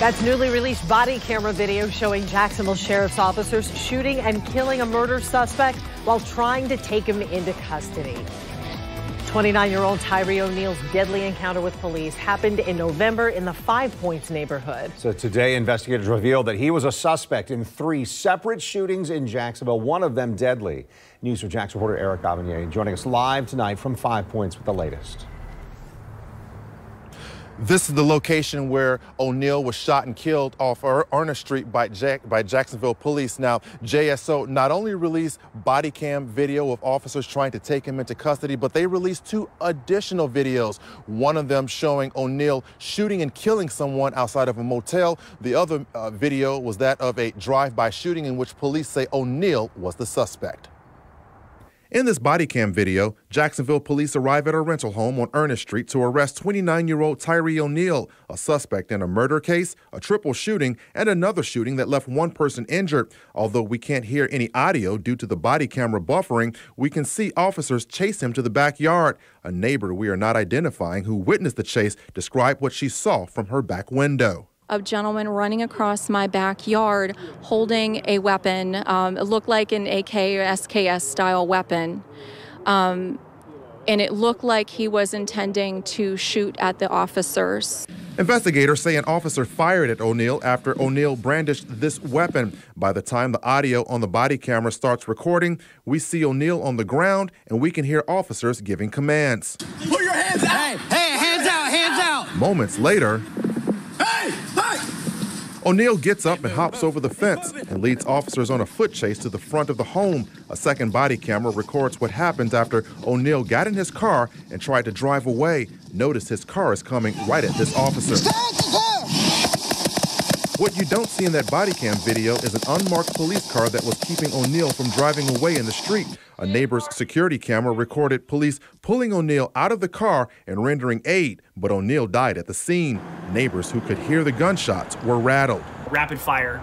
That's newly released body camera video showing Jacksonville sheriff's officers shooting and killing a murder suspect while trying to take him into custody. 29-year-old Tyree O'Neal's deadly encounter with police happened in November in the 5 Points neighborhood. So today, investigators revealed that he was a suspect in 3 separate shootings in Jacksonville, one of them deadly. News 4 Jax reporter Eric Avanier joining us live tonight from 5 Points with the latest. This is the location where O'Neal was shot and killed off Ernest Street by Jacksonville police. Now, JSO not only released body cam video of officers trying to take him into custody, but they released 2 additional videos. One of them showing O'Neal shooting and killing someone outside of a motel. The other video was that of a drive-by shooting in which police say O'Neal was the suspect. In this body cam video, Jacksonville police arrive at a rental home on Ernest Street to arrest 29-year-old Tyree O'Neal, a suspect in a murder case, a triple shooting, and another shooting that left 1 person injured. Although we can't hear any audio due to the body camera buffering, we can see officers chase him to the backyard. A neighbor we are not identifying who witnessed the chase described what she saw from her back window. A gentleman running across my backyard holding a weapon. It looked like an AK or SKS style weapon. And it looked like he was intending to shoot at the officers. Investigators say an officer fired at O'Neal after O'Neal brandished this weapon. By the time the audio on the body camera starts recording, we see O'Neal on the ground and we can hear officers giving commands. Put your hands out! Hey, hands out, hands out! Moments later, O'Neal gets up and hops over the fence and leads officers on a foot chase to the front of the home. A second body camera records what happens after O'Neal got in his car and tried to drive away. Notice his car is coming right at this officer. What you don't see in that body cam video is an unmarked police car that was keeping O'Neal from driving away in the street. A neighbor's security camera recorded police pulling O'Neal out of the car and rendering aid, but O'Neal died at the scene. Neighbors who could hear the gunshots were rattled. Rapid fire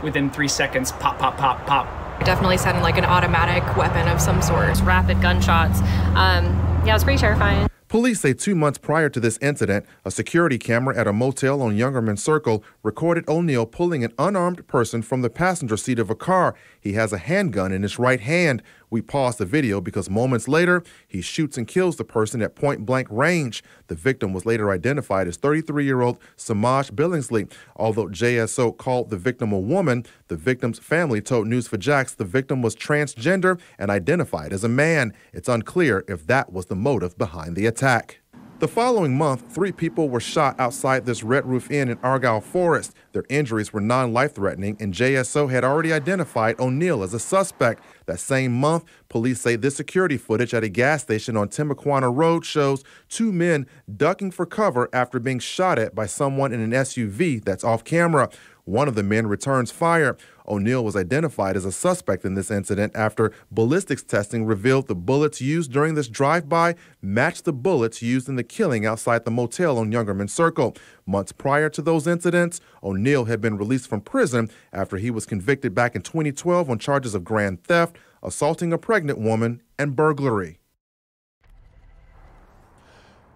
within 3 seconds, pop, pop, pop, pop. Definitely sounded like an automatic weapon of some sort. Rapid gunshots. Yeah, it was pretty terrifying. Police say 2 months prior to this incident, a security camera at a motel on Youngerman Circle recorded O'Neal pulling an unarmed person from the passenger seat of a car. He has a handgun in his right hand. We paused the video because moments later, he shoots and kills the person at point-blank range. The victim was later identified as 33-year-old Samaj Billingsley. Although JSO called the victim a woman, the victim's family told News 4 Jax the victim was transgender and identified as a man. It's unclear if that was the motive behind the attack. The following month, 3 people were shot outside this Red Roof Inn in Argyle Forest. Their injuries were non-life-threatening, and JSO had already identified O'Neal as a suspect. That same month, police say this security footage at a gas station on Timaquana Road shows 2 men ducking for cover after being shot at by someone in an SUV that's off camera. One of the men returns fire. O'Neal was identified as a suspect in this incident after ballistics testing revealed the bullets used during this drive-by matched the bullets used in the killing outside the motel on Youngerman Circle. Months prior to those incidents, O'Neal had been released from prison after he was convicted back in 2012 on charges of grand theft, assaulting a pregnant woman, and burglary.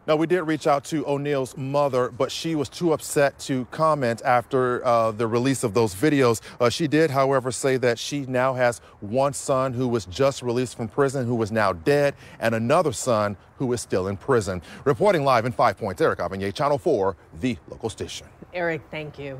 Now, we did reach out to O'Neal's mother, but she was too upset to comment after the release of those videos. She did, however, say that she now has 1 son who was just released from prison, who is now dead, and another son who is still in prison. Reporting live in 5 Points, Eric Avanier, Channel 4, the local station. Eric, thank you.